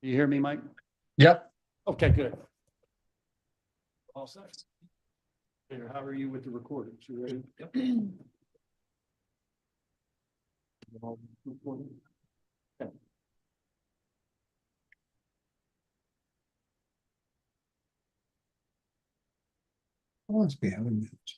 You hear me, Mike? Yep. Okay, good. All set. Peter, how are you with the recordings? You ready? Yep. Okay. Must be having it.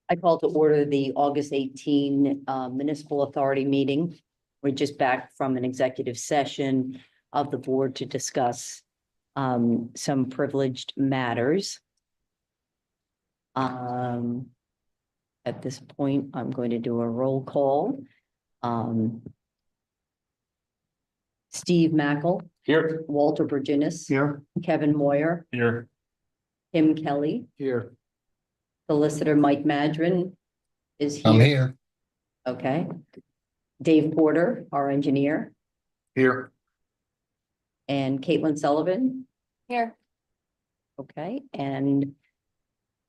I call to order the August 18 Municipal Authority meeting. We're just back from an executive session of the board to discuss some privileged matters. At this point, I'm going to do a roll call. Steve Mackel, Here. Walter Virginis, Here. Kevin Moyer, Here. Tim Kelly, Here. Solicitor Mike Madron is I'm here. here. Okay. Dave Porter, our engineer, Here. and Caitlin Sullivan. Here. Okay, and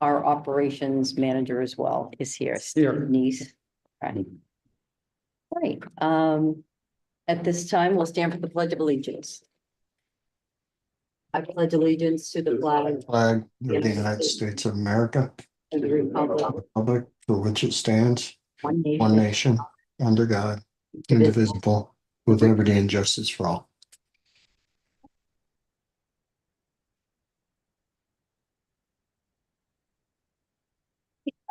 our operations manager as well is here. Steve Neese. Right. Right, at this time, we'll stand for the Pledge of Allegiance. I pledge allegiance to the flag Flag of the United States of America, and the republic, republic for which it stands, one one nation, nation, under God, indivisible, with liberty and justice for all.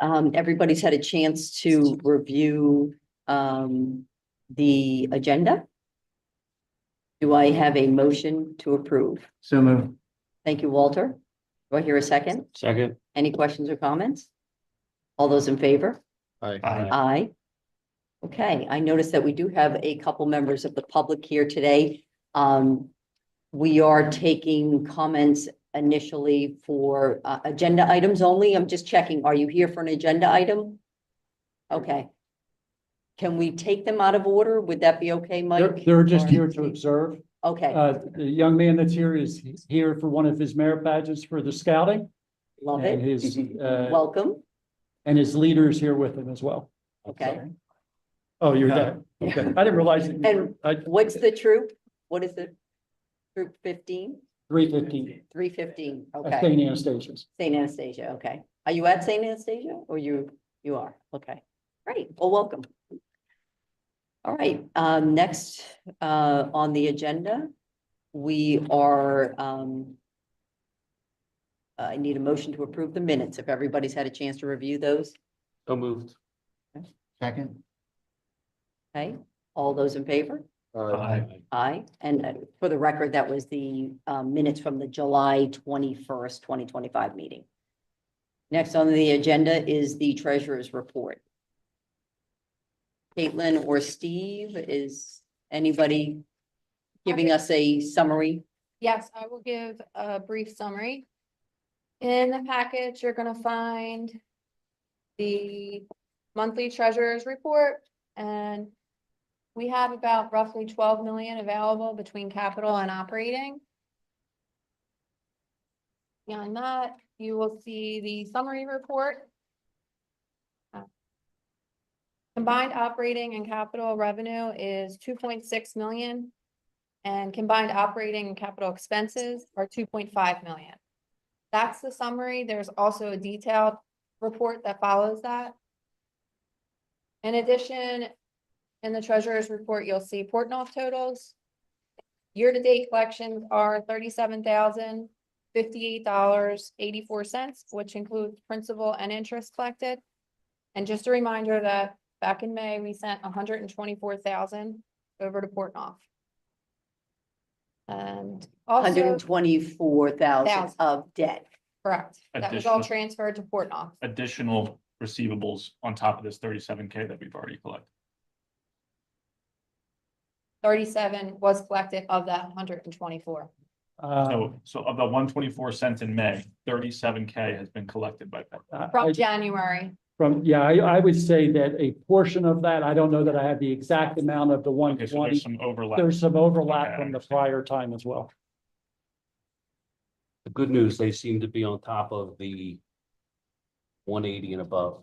Everybody's had a chance to review the agenda. Do I have a motion to approve? So moved. Thank you, Walter. Do I hear a second? Second. Any questions or comments? All those in favor? Aye. Aye. Okay, I noticed that we do have a couple members of the public here today. We are taking comments initially for agenda items only. I'm just checking. Are you here for an agenda item? Okay. Can we take them out of order? Would that be okay, Mike? They're just Or- here to observe. Okay, The young man that's here is here for one of his merit badges for the scouting. love And it. his, Welcome. and his leader's here with him as well. Okay. Oh, you're there. Okay. I didn't realize. that you And were- what's the troop? What is the troop 15? 3:15 315. at Okay. St. Anastasia's. St. Anastasia. Okay. Are you at St. Anastasia or you are? Okay. Great. Well, welcome. All right. Next on the agenda, we are I need a motion to approve the minutes. If everybody's had a chance to review those. So moved. Second. Okay. All those in favor? Aye. Aye. And for the record, that was the minutes from the July 21st, 2025 meeting. Next on the agenda is the treasurer's report. Caitlin or Steve, is anybody giving us a summary? Yes, I will give a brief summary. In the package, you're gonna find the monthly treasurer's report, and we have about roughly 12 million available between capital and operating. Beyond that, you will see the summary report. Combined operating and capital revenue is 2.6 million. And combined operating and capital expenses are 2.5 million. That's the summary. There's also a detailed report that follows that. In addition, in the treasurer's report, you'll see Portnoy totals. Year-to-date collections are $37,058.84, which includes principal and interest collected. And just a reminder that back in May, we sent 124,000 over to Portnoy. And also, 124,000 of debt. correct, that was all Additional- transferred to Portnoy. additional receivables on top of this 37K that we've already collected. 37 was collected of that 124. So of the 124 cents in May, 37K has been collected by PetCo. From January, I would say that a portion of that, I don't know that I have the exact amount of the Okay, so 120. there's some overlap. There's some overlap Okay, I from the understand. prior time as well. The good news, they seem to be on top of the 180 and above.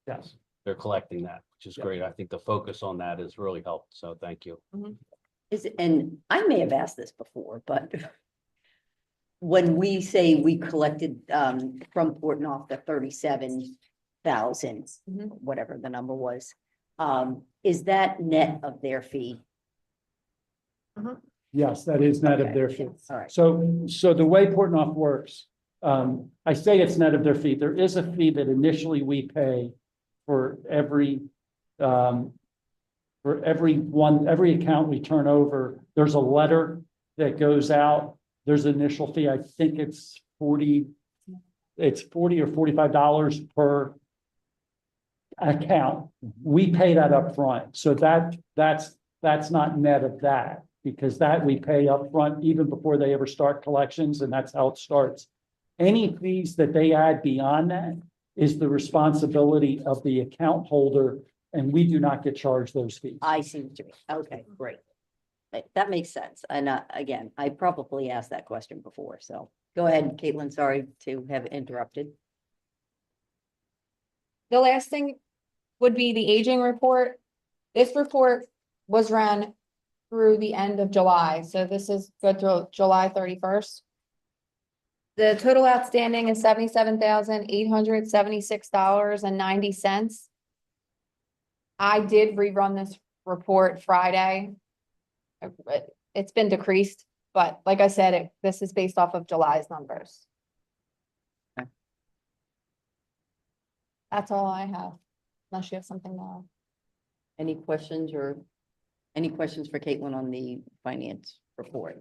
Yes. They're collecting that, which is Yep. great. I think the focus on that has really helped. So thank you. And I may have asked this before, but when we say we collected from Portnoy the 37,000, Mhm. whatever the number was, is that net of their fee? Yes, that is net of Okay. their fee. All right. So the way Portnoy works, I say it's net of their fee. There is a fee that initially we pay for every account we turn over. There's a letter that goes out. There's an initial fee. I think it's $40 or $45 per account. We pay that up front. So that's not net of that, because that we pay up front even before they ever start collections, and that's how it starts. Any fees that they add beyond that is the responsibility of the account holder, and we do not get charged those fees. I see what you mean. Okay, great. That makes sense. And again, I probably asked that question before, so go ahead, Caitlin. Sorry to have interrupted. The last thing would be the aging report. This report was run through the end of July, so this is good through July 31st. The total outstanding is $77,876.90. I did rerun this report Friday. It's been decreased, but like I said, this is based off of July's numbers. Okay. That's all I have, unless you have something more. Any questions for Caitlin on the finance report?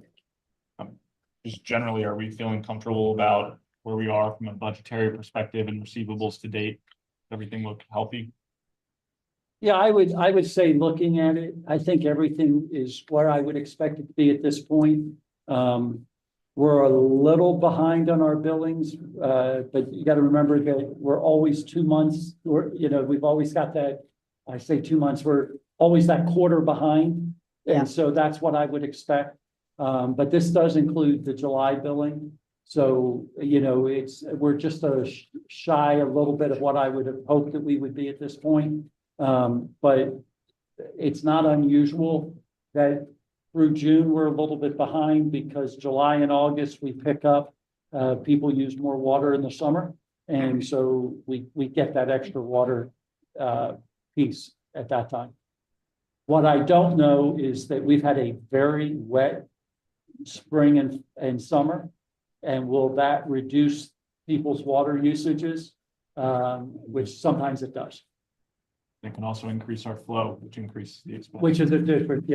Just generally, are we feeling comfortable about where we are from a budgetary perspective and receivables to date? Everything look healthy? Yeah, I would say, looking at it, I think everything is where I would expect it to be at this point. We're a little behind on our billings, but you got to remember that we're always 2 months, or, we've always got that, I say 2 months, we're always that quarter behind. Yeah. And so that's what I would expect. But this does include the July billing. So, we're just shy a little bit of what I would have hoped that we would be at this point. But it's not unusual that through June, we're a little bit behind, because July and August, we pick up, people use more water in the summer. And so we get that extra water, piece at that time. What I don't know is that we've had a very wet spring and summer. And will that reduce people's water usages? Which sometimes it does. It can also increase our flow, which increases the expense. Which is a different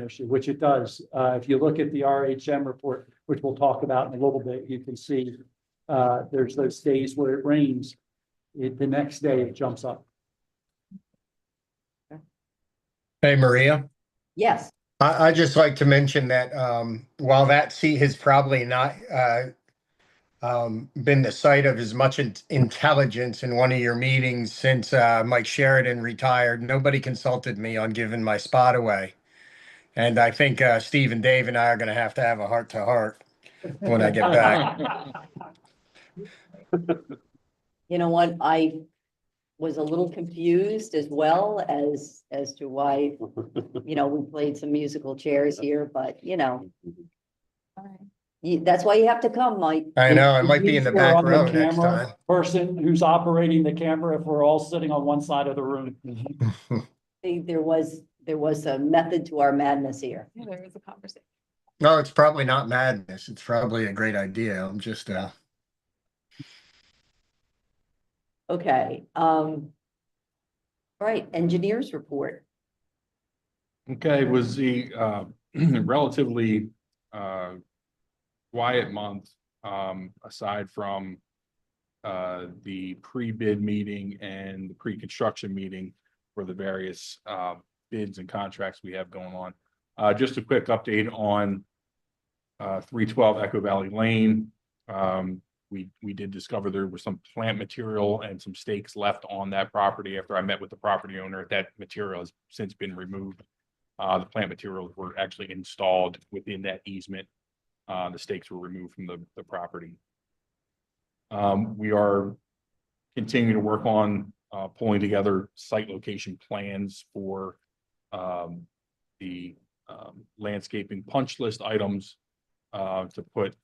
issue, which it does. If you look at the RHM report, which we'll talk about in a little bit, you can see there's those days where it rains. The next day it jumps up. Hey, Maria, Yes, I just like to mention that while that seat has probably not been the site of as much intelligence in one of your meetings since Mike Sheridan retired, nobody consulted me on giving my spot away. And I think Steve and Dave and I are going to have a heart-to-heart when I get back. you know what? I was a little confused as well as to why, we played some musical chairs here, but All right. that's why you have to come, Mike. I know, I might be in the back Or on row the next camera time. Person who's operating the camera, if we're all sitting on one side of the room. There was a method to our madness here. Yeah, there was a conversation. No, it's probably not madness. It's probably a great idea. I'm just Okay, right, engineers report. Okay, it was the relatively quiet month, aside from the pre-bid meeting and the pre-construction meeting for the various bids and contracts we have going on. Just a quick update on 312 Echo Valley Lane. We did discover there was some plant material and some stakes left on that property. After I met with the property owner, that material has since been removed. The plant materials were actually installed within that easement. The stakes were removed from the property. We are continuing to work on pulling together site location plans for the landscaping punch list items to put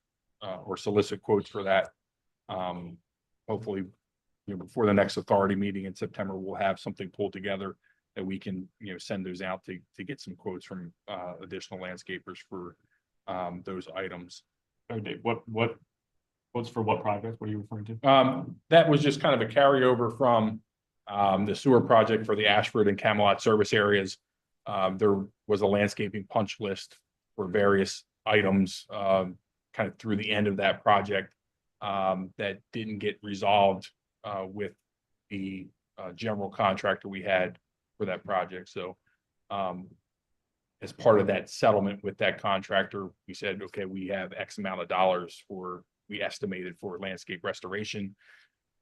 or solicit quotes for that. Hopefully, before the next authority meeting in September, we'll have something pulled together that we can, send those out to get some quotes from additional landscapers for those items. Sorry, Dave, what's for what project? What are you referring to? That was just kind of a carryover from the sewer project for the Ashford and Camelot service areas. There was a landscaping punch list for various items kind of through the end of that project that didn't get resolved with the general contractor we had for that project. So as part of that settlement with that contractor, we said, okay, we have X amount of dollars we estimated for landscape restoration.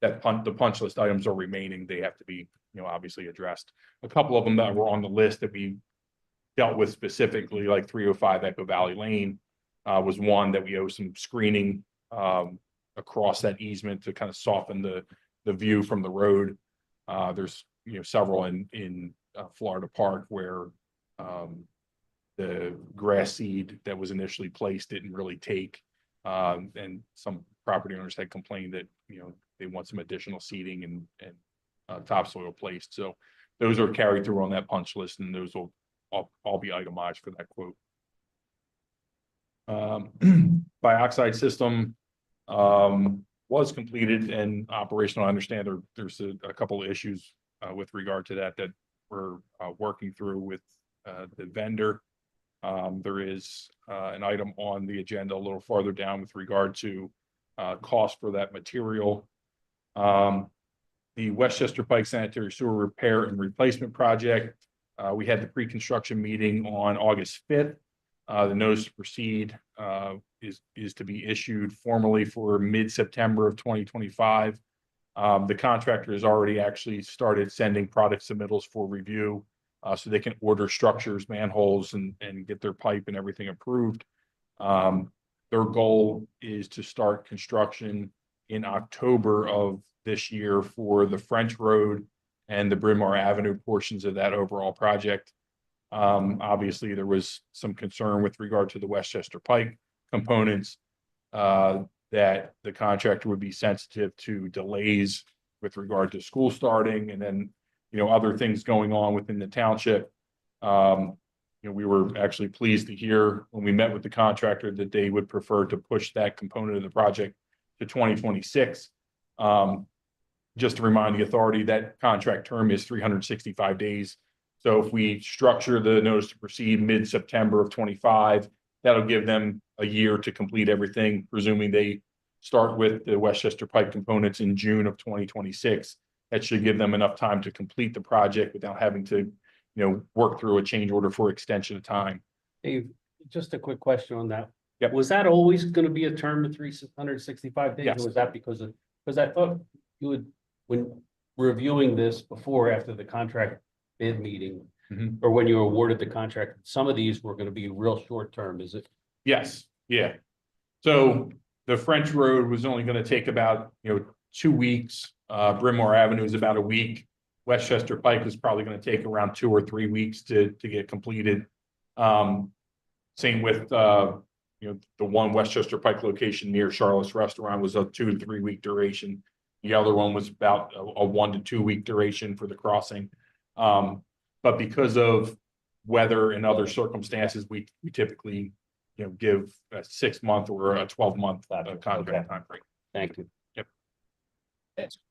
The punch list items are remaining. They have to be, obviously addressed. A couple of them that were on the list that we dealt with specifically, like 305 Echo Valley Lane, was one that we owe some screening across that easement to kind of soften the view from the road. There's several in Florida Park where the grass seed that was initially placed didn't really take, and some property owners had complained that they want some additional seeding and topsoil placed. So those are carried through on that punch list, and those will all be itemized for that quote. Bioxide system was completed and operational. I understand there's a couple of issues with regard to that we're working through with the vendor. There is an item on the agenda a little farther down with regard to cost for that material. The Westchester Pike Sanitary Sewer Repair and Replacement Project. We had the pre-construction meeting on August 5th. The notice to proceed is to be issued formally for mid-September of 2025. The contractor has already actually started sending product submittals for review so they can order structures, manholes, and get their pipe and everything approved. Their goal is to start construction in October of this year for the French Road and the Bryn Mawr Avenue portions of that overall project. Obviously, there was some concern with regard to the Westchester Pike components that the contractor would be sensitive to delays with regard to school starting and then, other things going on within the township. We were actually pleased to hear when we met with the contractor that they would prefer to push that component of the project to 2026. Just to remind the authority, that contract term is 365 days. So if we structure the notice to proceed mid-September of 25, that'll give them a year to complete everything, presuming they start with the Westchester Pike components in June of 2026. That should give them enough time to complete the project without having to, work through a change order for extension of time. Dave, just a quick question on that. Yep. Was that always gonna be a term of 365 days? Yes. Or was that because I thought you would, when reviewing this before, after the contract bid meeting, Mhm. or when you awarded the contract, some of these were gonna be real short term, is it? Yes, yeah. So the French Road was only going to take about, 2 weeks. Bryn Mawr Avenue is about a week. Westchester Pike is probably going to take around 2 or 3 weeks to get completed. Same with, the one Westchester Pike location near Charlotte's Restaurant was a 2 to 3 week duration. The other one was about a 1 to 2 week duration for the crossing. But because of weather and other circumstances, we typically, give a 6-month or a 12-month contract timeframe. Thank you.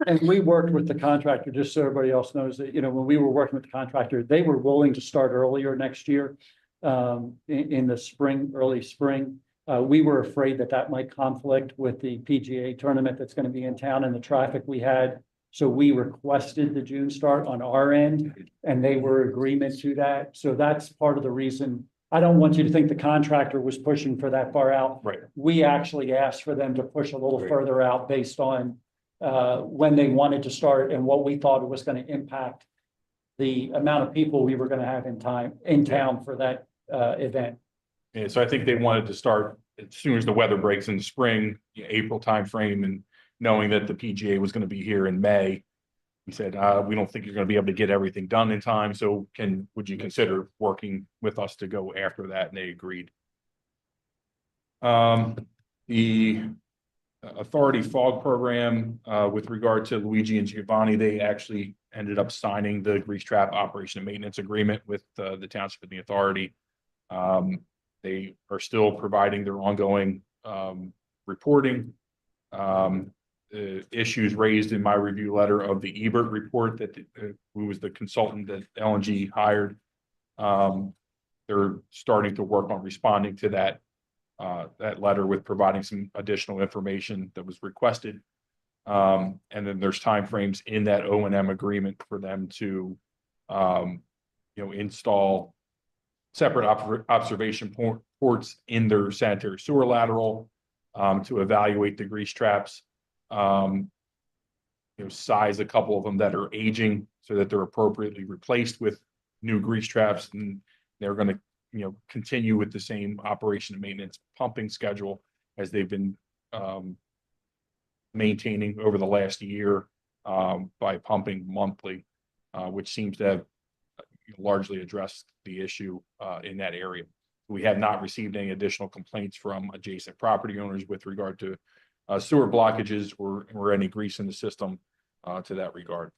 And we worked with the contractor, just so everybody else knows that, when we were working with the contractor, they were willing to start earlier next year. In the spring, early spring. We were afraid that might conflict with the PGA tournament that's going to be in town and the traffic we had. So we requested the June start on our end, and they were agreement to that. So that's part of the reason. I don't want you to think the contractor was pushing for that far out. Right. We actually asked for them to push a little Right. further out based on when they wanted to start and what we thought it was going to impact the amount of people we were going to have in town for that event. And so I think they wanted to start as soon as the weather breaks in the spring, April timeframe, and knowing that the PGA was going to be here in May, he said, we don't think you're going to be able to get everything done in time. So would you consider working with us to go after that? And they agreed. The Authority Fog Program, with regard to Luigi and Giovanni, they actually ended up signing the grease trap operation and maintenance agreement with the township and the authority. They are still providing their ongoing reporting. Issues raised in my review letter of the Ebert report that who was the consultant that LNG hired. They're starting to work on responding to that letter with providing some additional information that was requested. And then there's timeframes in that O&M agreement for them to, install separate observation ports in their sanitary sewer lateral, to evaluate the grease traps, size a couple of them that are aging so that they're appropriately replaced with new grease traps, and they're going to continue with the same operation and maintenance pumping schedule as they've been maintaining over the last year, by pumping monthly, which seems to have largely addressed the issue in that area. We have not received any additional complaints from adjacent property owners with regard to sewer blockages or any grease in the system to that regard.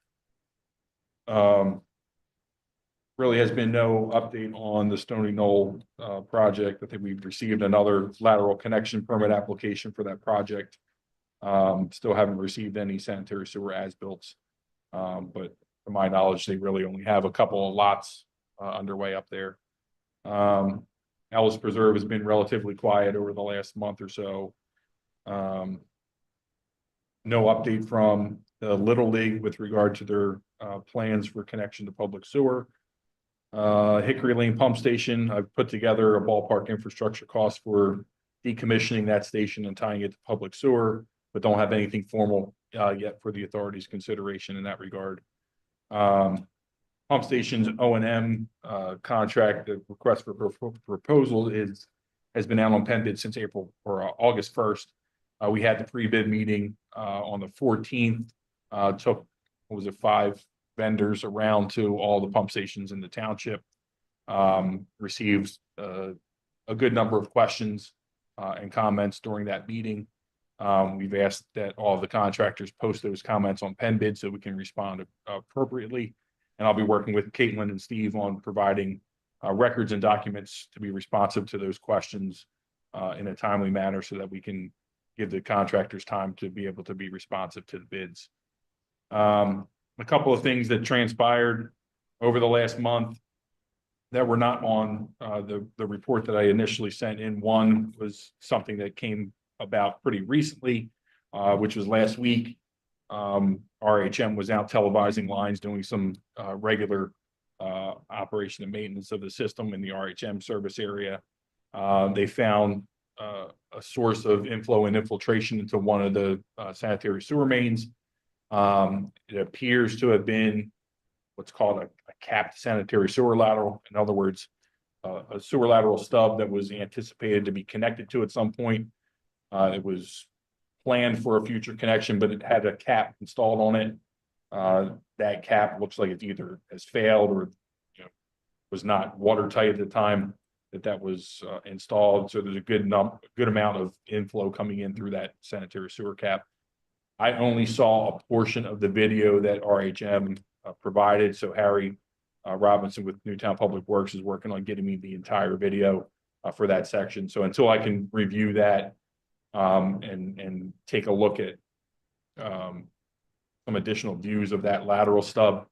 Really has been no update on the Stony Knoll project. I think we've received another lateral connection permit application for that project. Still haven't received any sanitary sewer as-built, but to my knowledge, they really only have a couple of lots underway up there. Ellis Preserve has been relatively quiet over the last month or so. No update from the Little League with regard to their plans for connection to public sewer. Hickory Lane Pump Station, I've put together a ballpark infrastructure cost for decommissioning that station and tying it to public sewer, but don't have anything formal yet for the authority's consideration in that regard. Pump station's O&M contract, the request for proposal has been out on pen bid since April or August 1st. We had the pre-bid meeting on the 14th, took, 5 vendors around to all the pump stations in the township, received a good number of questions and comments during that meeting. We've asked that all of the contractors post those comments on pen bid so we can respond appropriately. And I'll be working with Caitlin and Steve on providing records and documents to be responsive to those questions in a timely manner so that we can give the contractors time to be able to be responsive to the bids. A couple of things that transpired over the last month that were not on the report that I initially sent in. One was something that came about pretty recently, which was last week. RHM was out televising lines, doing some regular operation and maintenance of the system in the RHM service area. They found a source of inflow and infiltration into one of the sanitary sewer mains. It appears to have been what's called a capped sanitary sewer lateral. In other words, a sewer lateral stub that was anticipated to be connected to at some point. It was planned for a future connection, but it had a cap installed on it. That cap looks like it either has failed or was not watertight at the time that was installed. So there's a good amount of inflow coming in through that sanitary sewer cap. I only saw a portion of the video that RHM provided. So Harry Robinson with Newtown Public Works is working on getting me the entire video for that section. So until I can review that and take a look at some additional views of that lateral stub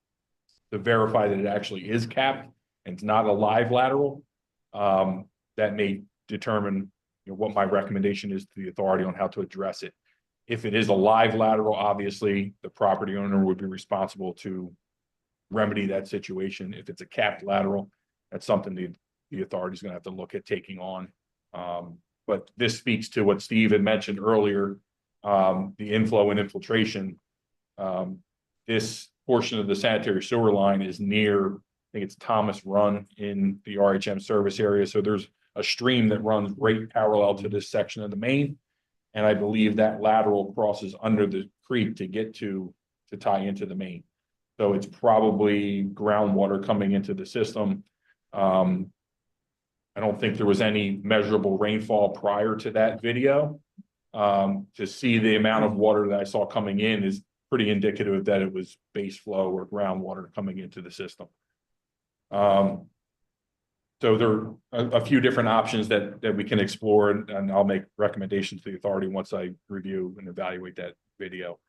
to verify that it actually is capped and it's not a live lateral, that may determine what my recommendation is to the authority on how to address it. If it is a live lateral, obviously the property owner would be responsible to remedy that situation. If it's a capped lateral, that's something the authority is going to have to look at taking on. But this speaks to what Steve had mentioned earlier, the inflow and infiltration. This portion of the sanitary sewer line is near, I think it's Thomas Run in the RHM service area. So there's a stream that runs right parallel to this section of the main. And I believe that lateral crosses under the creek to get to tie into the main. So it's probably groundwater coming into the system. I don't think there was any measurable rainfall prior to that video. To see the amount of water that I saw coming in is pretty indicative that it was base flow or groundwater coming into the system. So there are a few different options that we can explore, and I'll make recommendations to the authority once I review and evaluate that video.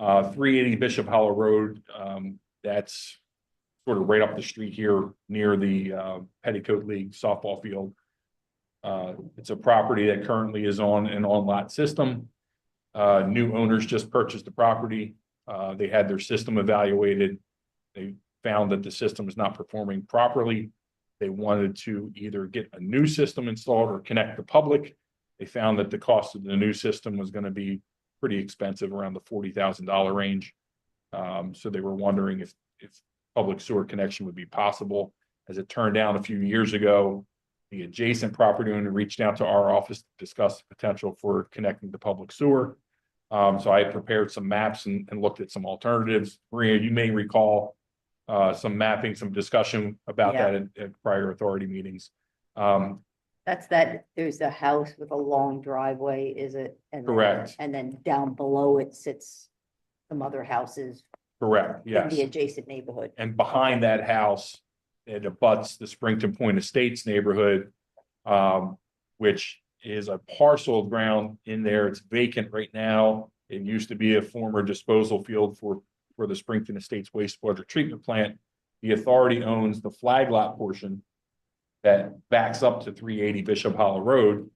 380 Bishop Hollow Road, that's sort of right up the street here near the Petticoat League softball field. It's a property that currently is on an on-lot system. New owners just purchased the property. They had their system evaluated. They found that the system is not performing properly. They wanted to either get a new system installed or connect the public. They found that the cost of the new system was going to be pretty expensive, around the $40,000 range. So they were wondering if public sewer connection would be possible. As it turned out, a few years ago, the adjacent property owner reached out to our office to discuss the potential for connecting the public sewer. So I had prepared some maps and looked at some alternatives. Maria, you may recall some mapping, some discussion about Yeah. that at prior authority meetings. That's that, there's a house with a long driveway, is it? And then- Correct. And then down below it sits some other houses Correct, in yes. the adjacent neighborhood. And behind that house, it abuts the Springton Point Estates neighborhood, which is a parcel of ground in there. It's vacant right now. It used to be a former disposal field for the Springton Estates wastewater treatment plant. The authority owns the flag lot portion that backs up to 380 Bishop Hollow Road.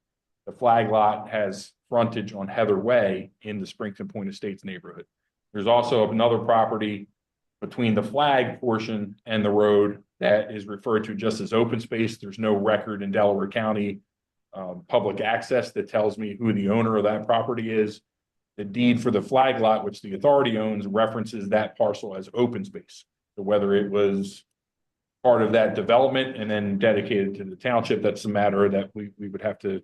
The flag lot has frontage on Heather Way in the Springton Point Estates neighborhood. There's also another property between the flag portion and the road that is referred to just as open space. There's no record in Delaware County public access that tells me who the owner of that property is. The deed for the flag lot, which the authority owns, references that parcel as open space. So whether it was part of that development and then dedicated to the township, that's a matter that we would have to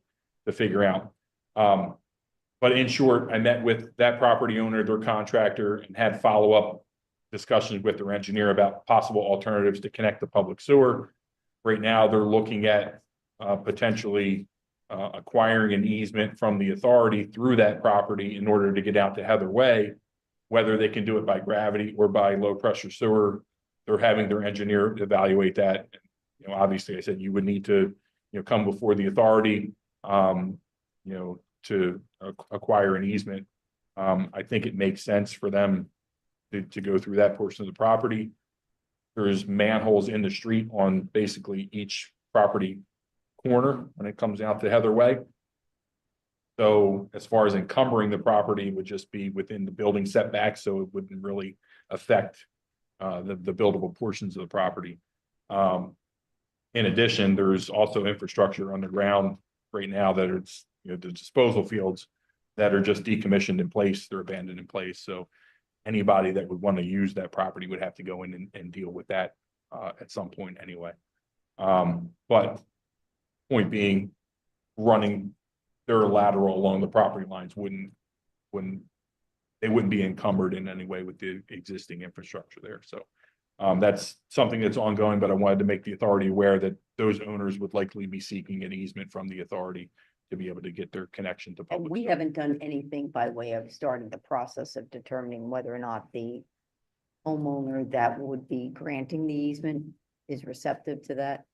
figure out. But in short, I met with that property owner, their contractor, and had follow-up discussions with their engineer about possible alternatives to connect the public sewer. Right now, they're looking at potentially acquiring an easement from the authority through that property in order to get out to Heather Way. Whether they can do it by gravity or by low pressure sewer, they're having their engineer evaluate that. You know, obviously, I said you would need to, come before the authority, to acquire an easement. I think it makes sense for them to go through that portion of the property. There's manholes in the street on basically each property corner when it comes out to Heather Way. So as far as encumbering the property, it would just be within the building setback, so it wouldn't really affect the buildable portions of the property. In addition, there's also infrastructure underground right now that it's, the disposal fields that are just decommissioned in place, they're abandoned in place. So anybody that would want to use that property would have to go in and deal with that at some point anyway. But point being, running their lateral along the property lines wouldn't be encumbered in any way with the existing infrastructure there. So that's something that's ongoing, but I wanted to make the authority aware that those owners would likely be seeking an easement from the authority to be able to get their connection to And public. we sewer. haven't done anything by way of starting the process of determining whether or not the homeowner that would be granting the easement is receptive to that.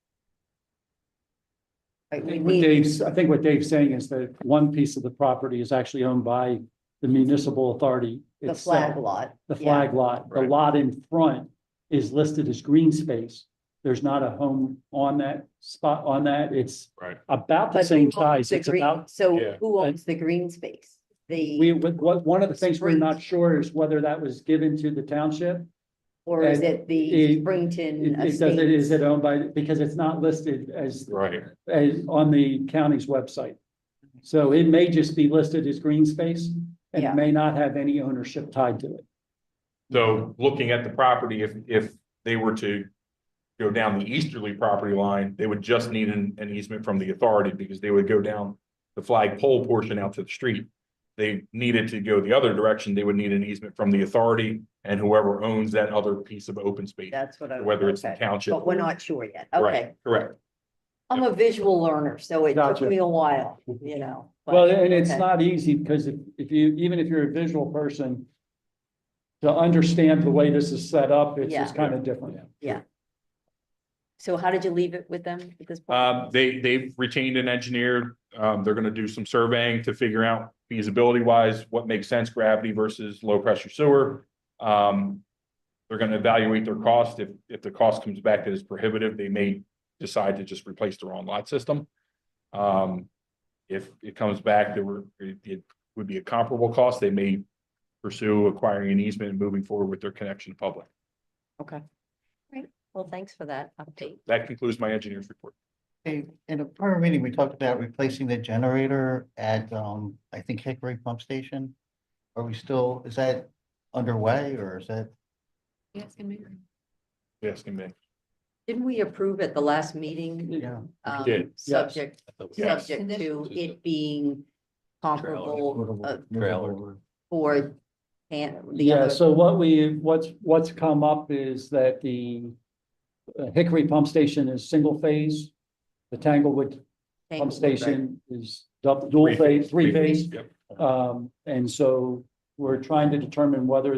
Right, we need, I think what Dave's saying is that one piece of the property is actually owned by the municipal authority the itself. flag lot. The yeah. flag lot, the Right. lot in front is listed as green space. There's not a home on that spot on that. It's Right. about the But same who owns size. the It's green- about, So Yeah. who owns the green space? one of the things we're not sure is whether that was given to the township. Or is and it the it- Springton It does, Estates? is it owned by, because it's not listed as Right. on the county's website. So it may just be listed as green space and Yeah. it may not have any ownership tied to it. So looking at the property, if they were to go down the easterly property line, they would just need an easement from the authority because they would go down the flagpole portion out to the street. They needed to go the other direction, they would need an easement from the authority and whoever owns that other piece of open space, That's what I. whether it's the okay. township. But we're not sure yet. Right, Okay. correct. I'm a visual learner, so it took Gotcha. me a while, you know. but- Well, and it's okay. not easy because if you, even if you're a visual person, to understand the way this is set up, it's just Yeah. kind of different. So how did you leave it with them at this point? They've retained an engineer. They're gonna do some surveying to figure out feasibility wise, what makes sense, gravity versus low pressure sewer. They're gonna evaluate their cost. If the cost comes back that is prohibitive, they may decide to just replace their own lot system. If it comes back that it would be a comparable cost, they may pursue acquiring an easement and moving forward with their connection to public. Okay. Great. Well, thanks for that update. That concludes my engineer's report. Hey, in a prior meeting, we talked about replacing the generator at, I think Hickory Pump Station. Are we still, is that underway or is that? Yes, can be. Yes, can be. Didn't we approve at the last meeting? Yeah. did, Subject, Yes. subject to it being comparable Trailer. for and the Yeah, other. so what's come up is that the Hickory Pump Station is single phase. The Tanglewood Pump Station is dual phase, three phase. Yep. And so we're trying to determine whether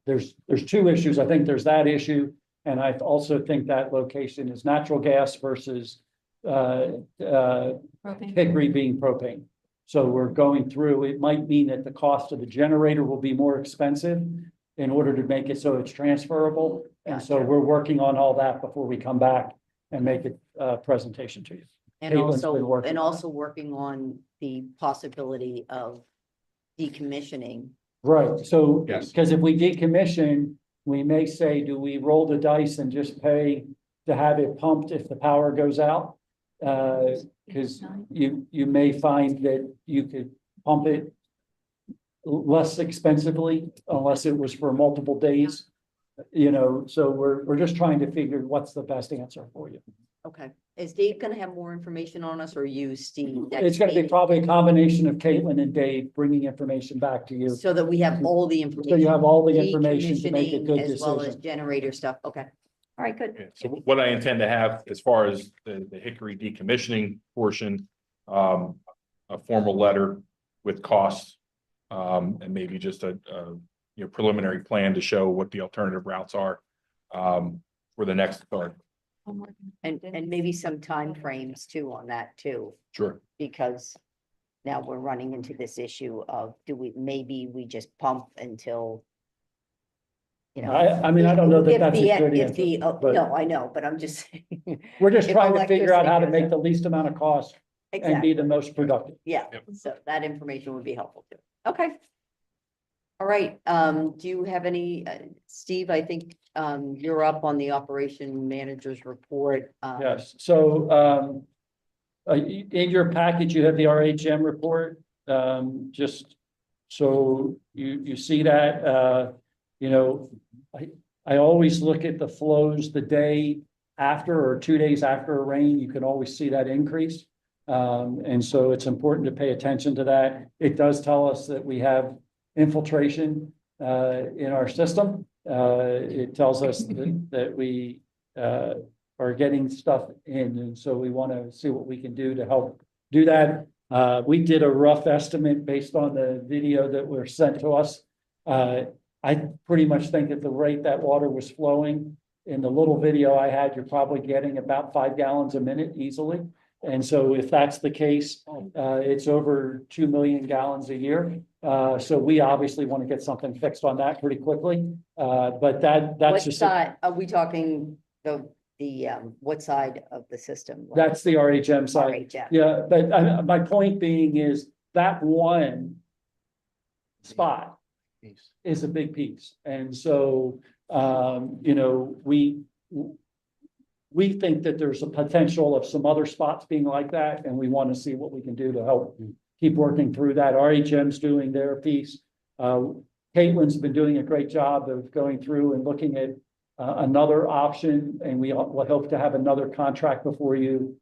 there's two issues. I think there's that issue. And I also think that location is natural gas versus Propane. Hickory being propane. So we're going through, it might mean that the cost of the generator will be more expensive in order to make it so it's transferable. And so Gotcha. we're working on all that before we come back and make a presentation to you. And Caitlin's been also, working and on also working on the possibility of decommissioning. Right, so, Yes. because if we decommission, we may say, do we roll the dice and just pay to have it pumped if the power goes out? Because you may find that you could pump it less expensively unless it was for multiple days. You know, so we're just trying to figure what's the best answer for you. Okay. Is Dave gonna have more information on us or you, Steve? next It's gonna be meeting? probably a combination of Caitlin and Dave bringing information back to you. So that we have all the information. So you have all the information to make a decommissioning good As well as decision. generator stuff. Okay. All right, good. Yeah, so what I intend to have as far as the Hickory decommissioning portion, a formal letter with costs. And maybe just a preliminary plan to show what the alternative routes are. For the next start. And maybe some timeframes too on that too, Sure. because now we're running into this issue of maybe we just pump until, you know. I mean, I don't know that if that's a the- good if answer, the- but- No, I know, but I'm just saying. We're just if trying to figure out how to electricity make the least amount of cost and be Exactly, the most productive. yeah, Yep. so that information would be helpful too. Okay. All right, do you have any, Steve, I think, you're up on the operation manager's report. Yes, so in your package, you have the RHM report. Just so you see that, you know, I always look at the flows the day after or 2 days after a rain. You can always see that increase. And so it's important to pay attention to that. It does tell us that we have infiltration in our system. It tells us that we are getting stuff in, and so we want to see what we can do to help do that. We did a rough estimate based on the video that were sent to us. I pretty much think at the rate that water was flowing in the little video I had, you're probably getting about 5 gallons a minute easily. And so if that's the case, it's over 2 million gallons a year. So we obviously want to get something fixed on that pretty quickly. But that's What just, side, are we talking what side of the system? that's the RHM side. RHM. Yeah, but my point being is that one spot is a big piece. And so, you know, we think that there's a potential of some other spots being like that, and we want to see what we can do to help keep working through that. RHM's doing their piece. Caitlin's been doing a great job of going through and looking at another option, and we'll hope to have another contract before you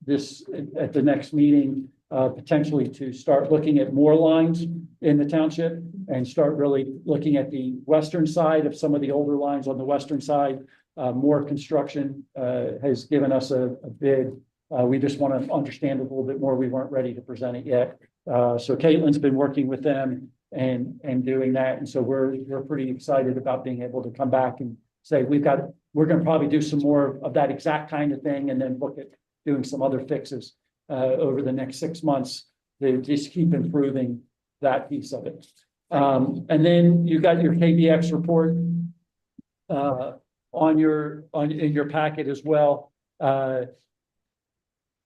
this, at the next meeting, potentially to start looking at more lines in the township and start really looking at the western side of some of the older lines on the western side. More construction has given us a bid. We just want to understand it a little bit more. We weren't ready to present it yet. So Caitlin's been working with them and doing that. And so we're pretty excited about being able to come back and say, we're going to probably do some more of that exact kind of thing and then look at doing some other fixes over the next 6 months to just keep improving that piece of it. And then you got your KBX report in your packet as well.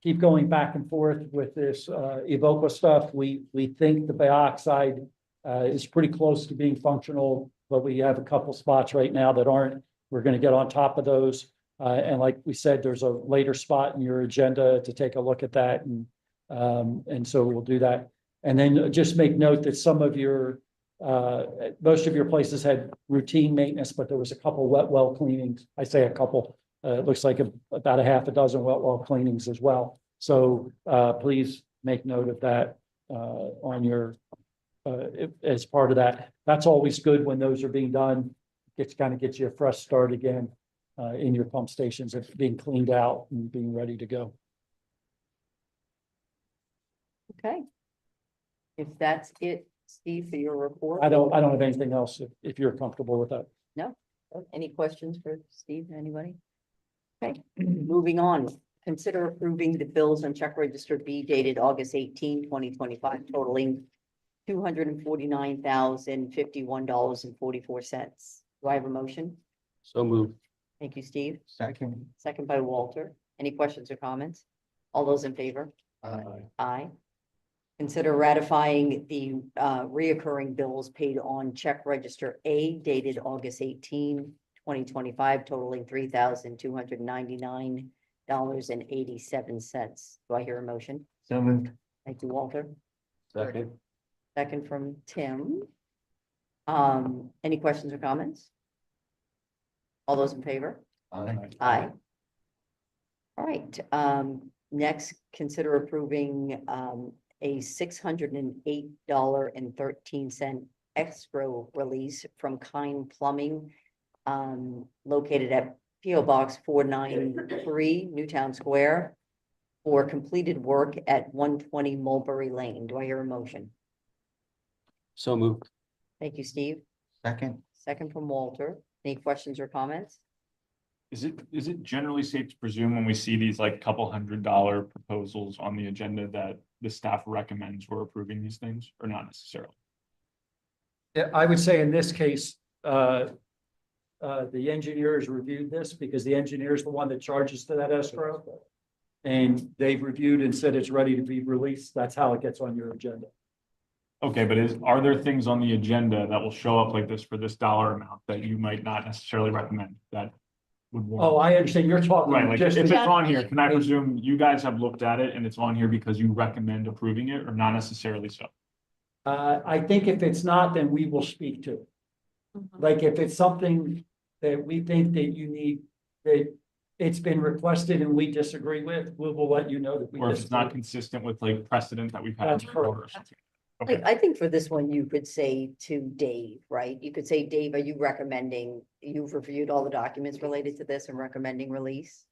Keep going back and forth with this Evoqua stuff. We think the dioxide is pretty close to being functional, but we have a couple spots right now that aren't. We're going to get on top of those. And like we said, there's a later spot in your agenda to take a look at that. And so we'll do that. And then just make note that some of your, most of your places had routine maintenance, but there was a couple wet well cleanings. I say a couple, it looks like about a half a dozen wet well cleanings as well. So please make note of that on your, as part of that. That's always good when those are being done. It kind of gets you a fresh start again in your pump stations of being cleaned out and being ready to go. Okay. If that's it, Steve, for your report. I don't have anything else if you're comfortable with that. No? Any questions for Steve, anybody? Okay, moving on. Consider approving the bills on check register B dated August 18, 2025, totaling $249,051.44. Do I have a motion? So moved. Thank you, Steve. Second. Second by Walter. Any questions or comments? All those in favor? Aye. Consider ratifying the reoccurring bills paid on check register A dated August 18, 2025, totaling $3,299.87. Do I hear a motion? So moved. Thank you, Walter. Second. Second from Tim. Any questions or comments? All those in favor? Aye. All right, next, consider approving a $608.13 escrow release from Kind Plumbing located at P.O. Box 493, Newtown Square, for completed work at 120 Mulberry Lane. Do I hear a motion? So moved. Thank you, Steve. Second. Second from Walter. Any questions or comments? Is it generally safe to presume when we see these like couple $100 proposals on the agenda that the staff recommends we're approving these things or not necessarily? Yeah, I would say in this case, the engineers reviewed this because the engineer is the one that charges to that escrow. And they've reviewed and said it's ready to be released. That's how it gets on your agenda. Okay, but are there things on the agenda that will show up like this for this dollar amount that you might not necessarily recommend that would warrant? Oh, I understand. You're talking Right, like if just. it's on here, can I presume you guys have looked at it and it's on here because you recommend approving it or not necessarily so? I think if it's not, then we will speak to it. Like if it's something that we think that you need, that it's been requested and we disagree with, we will let you know that we Or if it's not disagree. consistent with like precedent that we've had. That's before or correct. something. Okay. I think for this one, you could say to Dave, right? You could say, Dave, are you recommending, you've reviewed all the documents related to this and recommending release?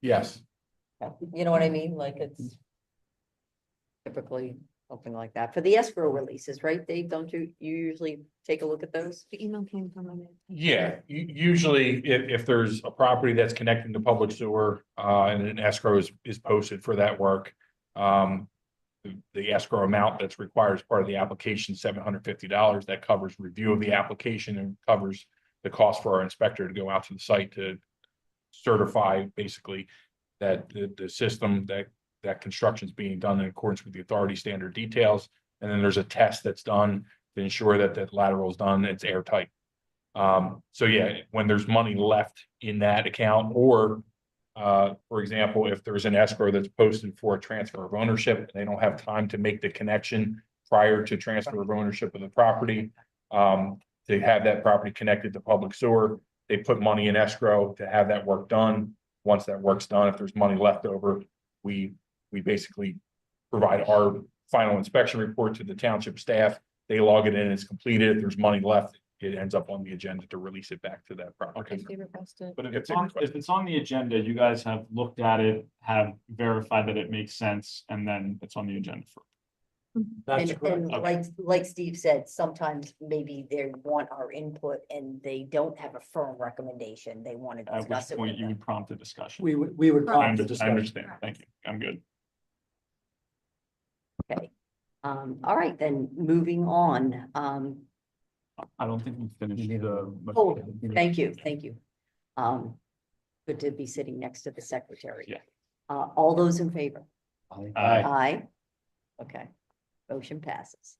Yes. You know what I mean? Like it's typically something like that. For the escrow releases, right, Dave? Don't you usually take a look at those? The email came from them. Yeah, usually if there's a property that's connecting to public sewer, and an escrow is posted for that work. The escrow amount that's required as part of the application, $750, that covers review of the application and covers the cost for our inspector to go out to the site to certify basically that the system that construction is being done in accordance with the authority standard details. And then there's a test that's done to ensure that that lateral is done, it's airtight. So yeah, when there's money left in that account, or for example, if there's an escrow that's posted for a transfer of ownership, and they don't have time to make the connection prior to transfer of ownership of the property, to have that property connected to public sewer. They put money in escrow to have that work done. Once that work's done, if there's money left over, we basically provide our final inspection report to the township staff. They log it in, it's completed. If there's money left, it ends up on the agenda to release it back to that property. If they requested. But if It's it's on the agenda, you guys have looked at it, have verified that it makes sense, and then it's on the agenda for. That's And correct. like Steve said, sometimes maybe they want our input and they don't have a firm recommendation. They want to At discuss which it point with you them. would prompt a discussion. We would Right. I prompt the discussion. understand. Thank you. I'm good. Okay. All right, then moving on. I don't think we finished the. Oh, thank you. Good to be sitting next to the secretary. Yeah. All those in favor? Aye. Aye. Okay, motion passes.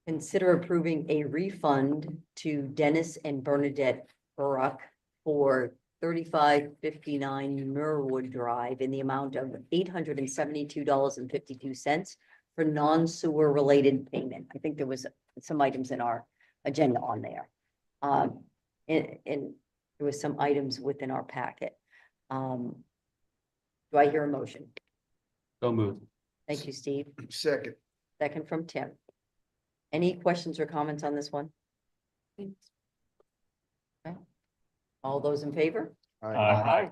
Consider approving a refund to Dennis and Bernadette Baruch for 3559 Murwood Drive in the amount of $872.52 for non-sewer related payment. I think there was some items in our agenda on there. And there was some items within our packet. Do I hear a motion? So moved. Thank you, Steve. Second. Second from Tim. Any questions or comments on this one? Okay. All those in favor? Aye.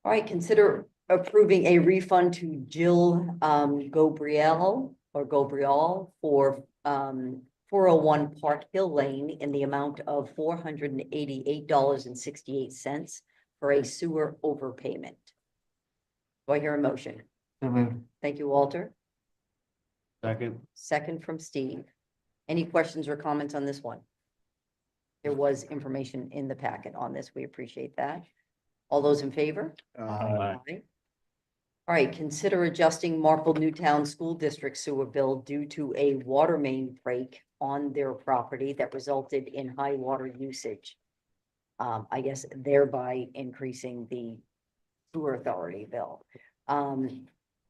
All right, consider approving a refund to Jill Gabriel for 401 Park Hill Lane in the amount of $488.68 for a sewer overpayment. Do I hear a motion? So moved. Thank you, Walter. Second. Second from Steve. Any questions or comments on this one? There was information in the packet on this. We appreciate that. All those in favor? Aye. Aye. All right, consider adjusting Marple Newtown School District sewer bill due to a water main break on their property that resulted in high water usage. I guess thereby increasing the sewer authority bill.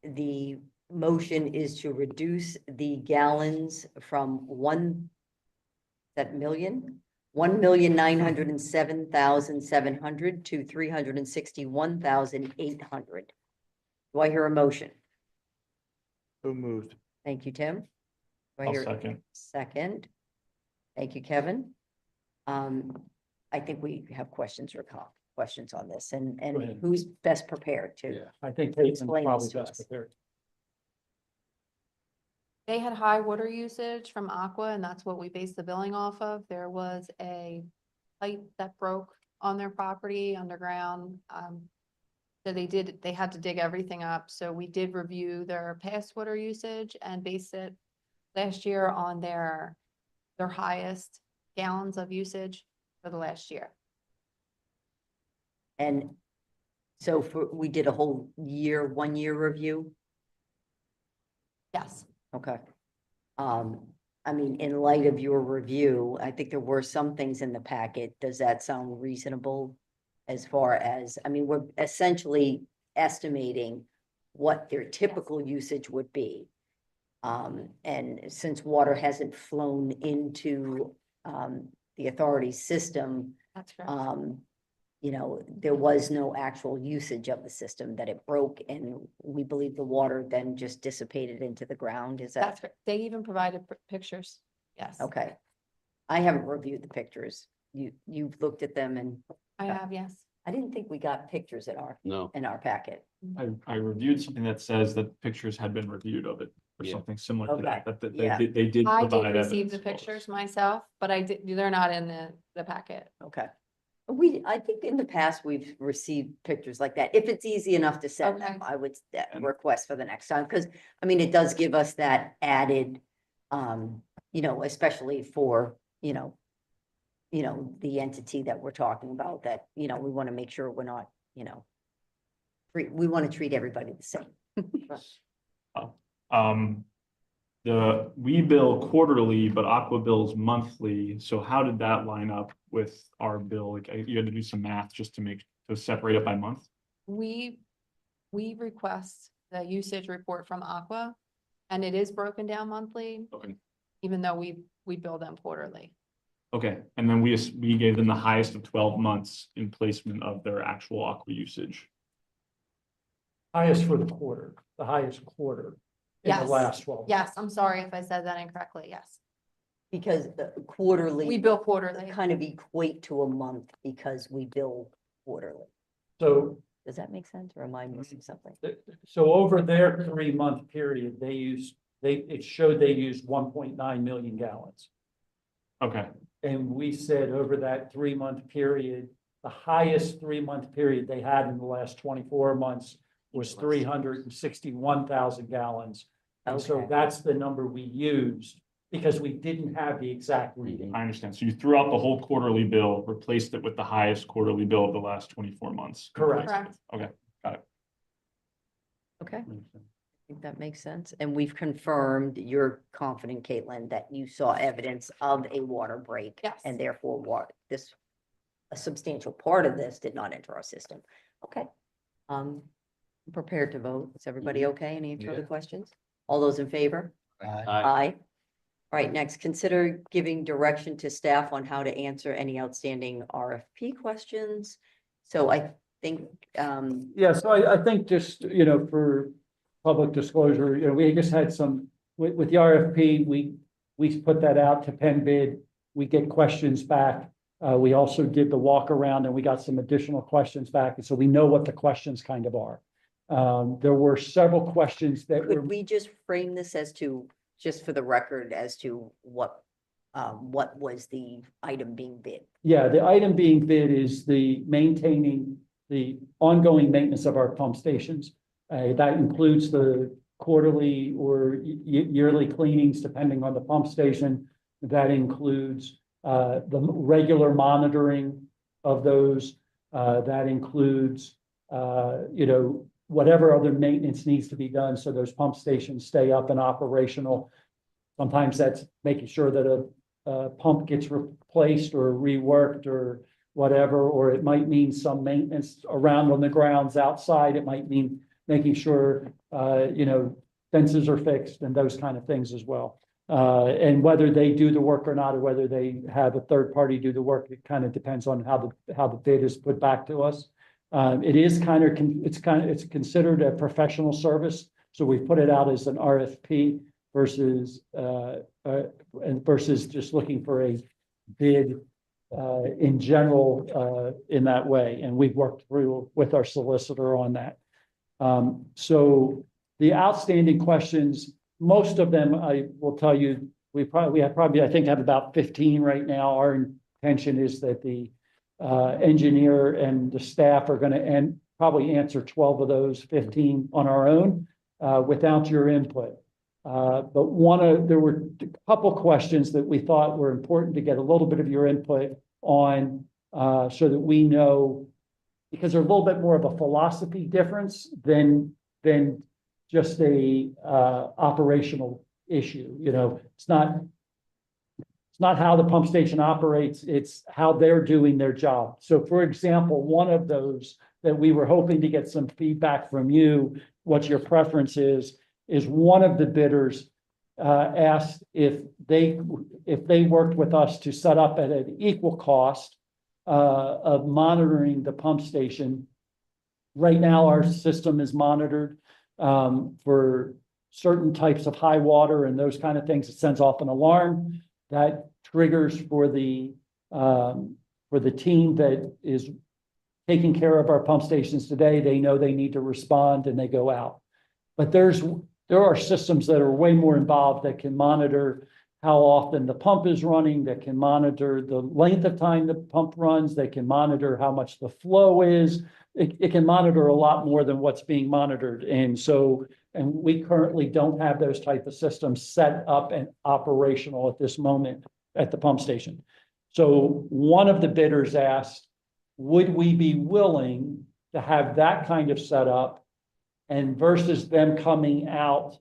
The motion is to reduce the gallons from 1,907,700 to 361,800. Do I hear a motion? So moved. Thank you, Tim. Do I I'll hear- second. Second. Thank you, Kevin. I think we have questions on this Go and ahead. who's best prepared to? Yeah. I think Caitlin's Explain probably this to best us. prepared. They had high water usage from Aqua, and that's what we based the billing off of. There was a pipe that broke on their property underground. So they had to dig everything up. So we did review their past water usage and base it last year on their highest gallons of usage for the last year. And so we did a whole year, 1 year review. Yes. Okay. I mean, in light of your review, I think there were some things in the packet. Does that sound reasonable? As far as, I mean, we're essentially estimating what their typical usage would be. And since water hasn't flown into, the authority's system, That's correct. there was no actual usage of the system, that it broke, and we believe the water then just dissipated into the ground. Is That's that correct. They even provided pictures. Yes. okay? I haven't reviewed the pictures. You've looked at them, and I have, yes. I didn't think we got pictures No. in our packet. I reviewed something that says that pictures had been reviewed of it or Yeah. something similar to that, Okay. that Yeah. they did I did provide receive evidence the of those. pictures myself, but they're not in the packet. Okay. I think in the past we've received pictures like that. If it's easy enough to send them, Okay. I would And- request for the next time, because I mean, it does give us that added, especially for, the entity that we're talking about, that, we want to make sure we're not, we want to treat everybody the same. We bill quarterly, but Aqua bills monthly, so how did that line up with our bill? Like, you had to do some math just to separate it by month? We request the usage report from Aqua, and it is broken down monthly, Okay. even though we bill them quarterly. Okay, and then we gave them the highest of 12 months in placement of their actual aqua usage. Highest for the quarter, the highest quarter in the Yes. last 12. Yes, I'm sorry if I said that incorrectly. Yes, Because quarterly. we bill quarterly. Kind of equate to a month because we bill quarterly. So, Does that make sense, or am I missing something? so over their 3-month period, it showed they used 1.9 million gallons. Okay, And we said over that 3-month period, the highest 3-month period they had in the last 24 months was 361,000 gallons. And so Okay. that's the number we used because we didn't have the exact reading. I understand. So you threw out the whole quarterly bill, replaced it with the highest quarterly bill of the last 24 months. Correct. Correct. Okay, got it. Okay, I think that makes sense. And we've confirmed, you're confident, Caitlin, that you saw evidence of a water break. Yes. And therefore a substantial part of this did not enter our system. Okay. I'm prepared to vote. Is everybody okay? Any further questions? All those in favor? Aye. All right, next, consider giving direction to staff on how to answer any outstanding RFP questions. So I think, Yeah, so I think just, for public disclosure, we just had some, with the RFP, we put that out to Penn Bid. We get questions back. We also did the walk around and we got some additional questions back. And so we know what the questions kind of are. There were several questions that were. could we just frame this as to, just for the record, as to what was the item being bid? Yeah, the item being bid is the maintaining the ongoing maintenance of our pump stations. That includes the quarterly or yearly cleanings, depending on the pump station. That includes the regular monitoring of those. That includes, whatever other maintenance needs to be done so those pump stations stay up and operational. Sometimes that's making sure that a pump gets replaced or reworked or whatever, or it might mean some maintenance around on the grounds outside. It might mean making sure, fences are fixed and those kind of things as well. And whether they do the work or not, or whether they have a third party do the work, it kind of depends on how the bid is put back to us. It is it's considered a professional service. So we put it out as an RFP versus just looking for a bid in general in that way. And we've worked through with our solicitor on that. So the outstanding questions, most of them, I will tell you, we I think have about 15 right now. Our intention is that the engineer and the staff are going to probably answer 12 of those 15 on our own without your input. But there were a couple questions that we thought were important to get a little bit of your input on so that we know, because they're a little bit more of a philosophy difference than just a operational issue. It's not how the pump station operates, it's how they're doing their job. So for example, one of those that we were hoping to get some feedback from you, what your preference is one of the bidders asked if they worked with us to set up at an equal cost of monitoring the pump station. Right now, our system is monitored for certain types of high water and those kind of things. It sends off an alarm that triggers for the team that is taking care of our pump stations today. They know they need to respond and they go out. But there are systems that are way more involved that can monitor how often the pump is running, that can monitor the length of time the pump runs, they can monitor how much the flow is. It can monitor a lot more than what's being monitored. And we currently don't have those type of systems set up and operational at this moment at the pump station. So one of the bidders asked, would we be willing to have that kind of setup, and versus them coming out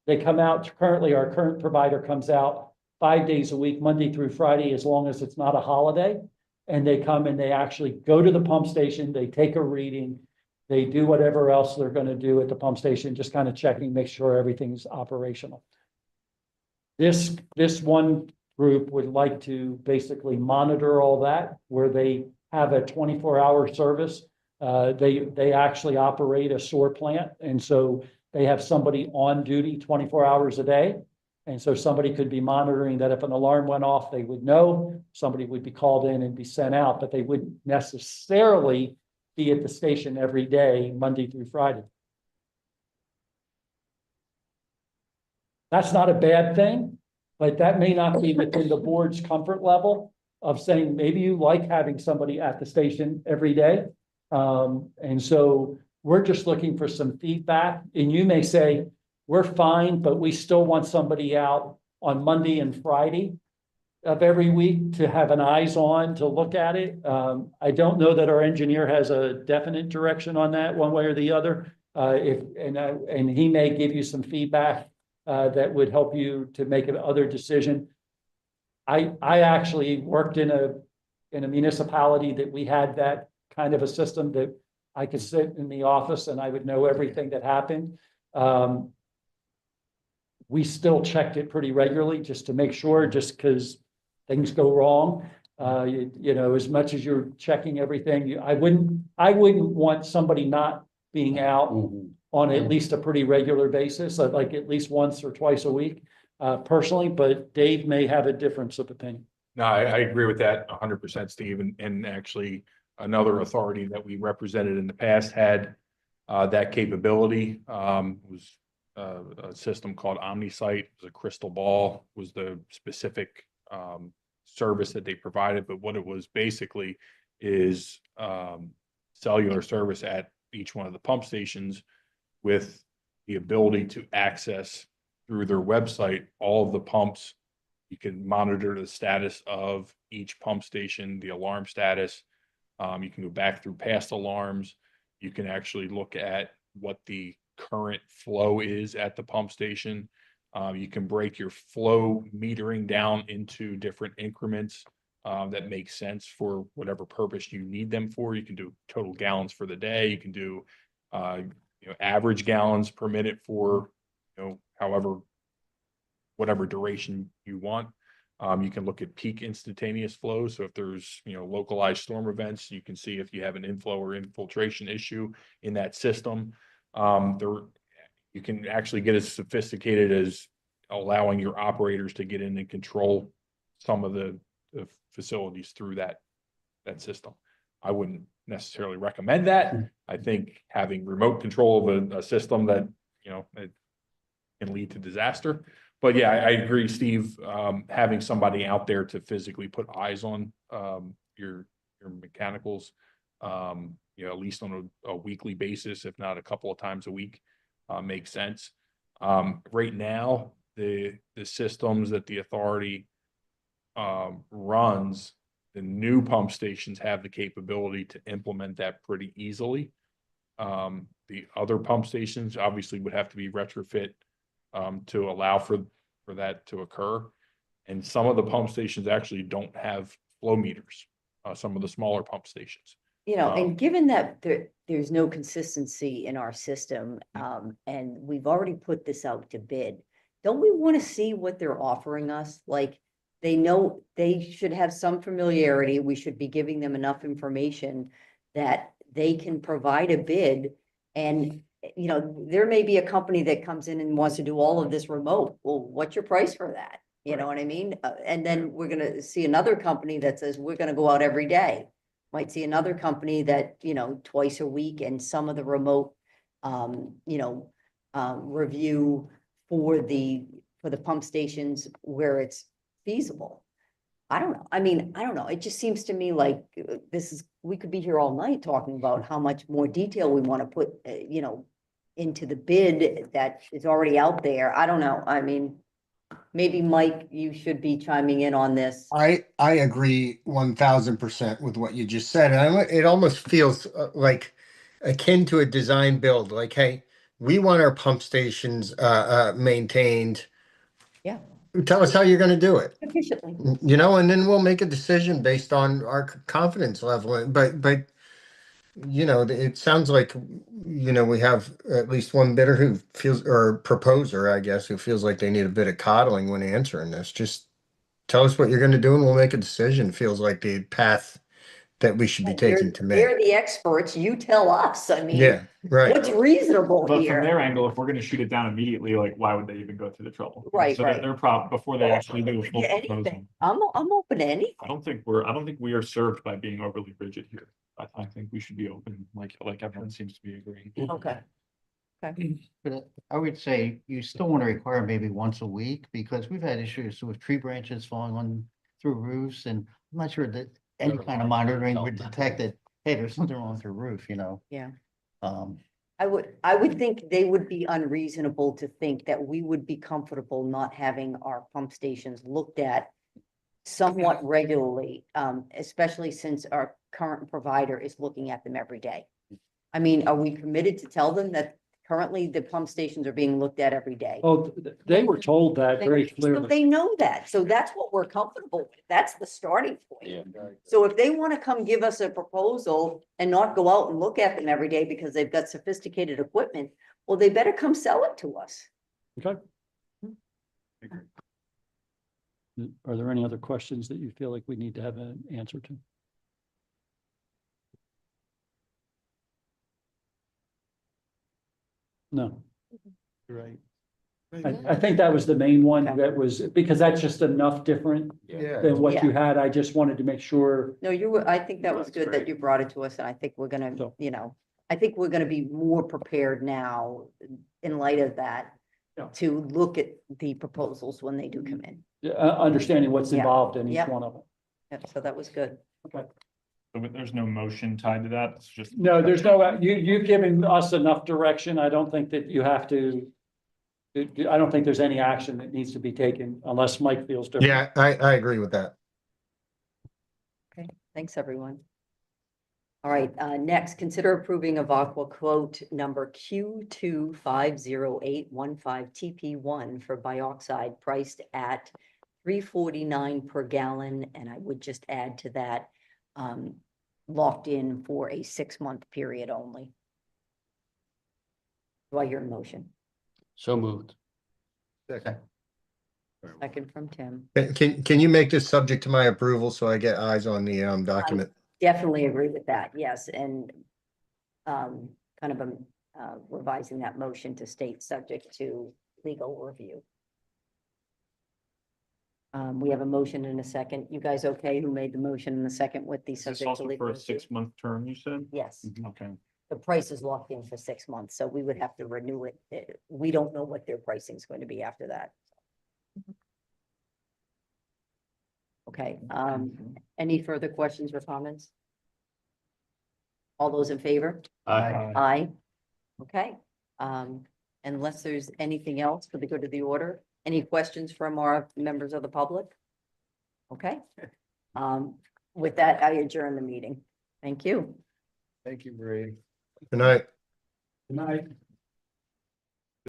they come out currently, our current provider comes out 5 days a week, Monday through Friday, as long as it's not a holiday. And they come and they actually go to the pump station, they take a reading, they do whatever else they're going to do at the pump station, just kind of checking, make sure everything's operational. This one group would like to basically monitor all that, where they have a 24-hour service. They actually operate a SOAR plant, and so they have somebody on duty 24 hours a day. And so somebody could be monitoring that. If an alarm went off, they would know, somebody would be called in and be sent out, but they wouldn't necessarily be at the station every day, Monday through Friday. That's not a bad thing, but that may not be within the board's comfort level of saying, maybe you like having somebody at the station every day. And so we're just looking for some feedback, and you may say, we're fine, but we still want somebody out on Monday and Friday of every week to have an eyes on, to look at it. I don't know that our engineer has a definite direction on that one way or the other. And he may give you some feedback that would help you to make another decision. I actually worked in a municipality that we had that kind of a system that I could sit in the office and I would know everything that happened. We still checked it pretty regularly just to make sure, just because things go wrong. You know, as much as you're checking everything, I wouldn't want somebody not being out on at least a pretty regular basis, like at least once or twice a week, personally, but Dave may have a difference of opinion. No, I agree with that 100%, Steve, and actually another authority that we represented in the past had that capability, was a system called OmniSite. It was a crystal ball, was the specific service that they provided, but what it was basically is cellular service at each one of the pump stations with the ability to access through their website all of the pumps. You can monitor the status of each pump station, the alarm status. You can go back through past alarms. You can actually look at what the current flow is at the pump station. You can break your flow metering down into different increments that make sense for whatever purpose you need them for. You can do total gallons for the day. You can do average gallons per minute for however, whatever duration you want. You can look at peak instantaneous flow. So if there's localized storm events, you can see if you have an inflow or infiltration issue in that system. You can actually get as sophisticated as allowing your operators to get in and control some of the facilities through that system. I wouldn't necessarily recommend that. I think having remote control of a system that it can lead to disaster. But yeah, I agree, Steve. Having somebody out there to physically put eyes on your mechanicals, at least on a weekly basis, if not a couple of times a week, makes sense. Right now, the systems that the authority runs, the new pump stations have the capability to implement that pretty easily. The other pump stations obviously would have to be retrofit to allow for that to occur. And some of the pump stations actually don't have flow meters, some of the smaller pump stations. And given that there's no consistency in our system, and we've already put this out to bid, don't we want to see what they're offering us? Like, they know they should have some familiarity. We should be giving them enough information that they can provide a bid. And, there may be a company that comes in and wants to do all of this remote. Well, what's your price for that? You know what I mean? And then we're going to see another company that says, we're going to go out every day. Might see another company that, twice a week, and some of the remote, review for the pump stations where it's feasible. I don't know. I mean, I don't know. It just seems to me like we could be here all night talking about how much more detail we want to put, into the bid that is already out there. I don't know. I mean, maybe Mike, you should be chiming in on this. I agree 1000% with what you just said. And it almost feels like akin to a design build. Like, hey, we want our pump stations maintained. Yeah. Tell us how you're going to do it. Efficiently. And then we'll make a decision based on our confidence level. But it sounds like we have at least one bidder who feels, or proposer, I guess, who feels like they need a bit of coddling when answering this. Just tell us what you're gonna do and we'll make a decision. Feels like the path that we should be taking to me. They're the experts, you tell us, I mean. Yeah, right. What's reasonable But from here? their angle, if we're gonna shoot it down immediately, like, why would they even go through the trouble? Right, So right. they're before they actually do a full proposal. Anything, I'm open to anything. I don't think we are served by being overly rigid here. I think we should be open, like everyone seems to be agreeing. Okay. But I would say you still want to require maybe once a week, because we've had issues with tree branches falling on through roofs, and I'm not sure that any kind of monitoring would detect that, hey, there's something wrong with your roof, you know? Yeah. Um, I would think they would be unreasonable to think that we would be comfortable not having our pump stations looked at somewhat regularly, especially since our current provider is looking at them every day. I mean, are we permitted to tell them that currently the pump stations are being looked at every day? Oh, they were told that very So clearly. they know that, so that's what we're comfortable with, that's the starting point. So if they want to come give us a proposal and not go out and look at them every day because they've got sophisticated equipment, well, they better come sell it to us. Okay. Are there any other questions that you feel like we need to have an answer to? No. right. I think that was the main one Okay. that was, because that's just enough different Yeah. than what you had. I just wanted to make sure. No, I think that was good that you brought it to us, and I think we're gonna, So- I think we're gonna be more prepared now in light of that Yeah. to look at the proposals when they do come in. Understanding what's Yeah. involved in each Yeah. one of them. Yep, so that was good. Okay. So there's no motion tied to that, it's just. No, there's no, you've given us enough direction. I don't think that you have to. I don't think there's any action that needs to be taken unless Mike feels different. Yeah, I agree with that. Okay, thanks, everyone. All right, next, consider approving of Aqua quote number Q2508115 TP1 for bioxide priced at $3.49 per gallon, and I would just add to that, locked in for a 6-month period only. Do I hear a motion? So moved. Okay. Second from Tim. Can you make this subject to my approval so I get eyes on the document? Definitely agree with that, yes, and kind of revising that motion to state subject to legal review. We have a motion and a second. You guys okay? Who made the motion and the second with the Is this subject to also legal for a review? 6-month term, you said? Yes, Okay. the price is locked in for 6 months, so we would have to renew it. We don't know what their pricing is going to be after that. Okay, any further questions or comments? All those in favor? Aye. Okay, unless there's anything else for the good of the order, any questions from our members of the public? Okay, with that, I adjourn the meeting. Thank you. Thank you, Marie. Good night. Good night.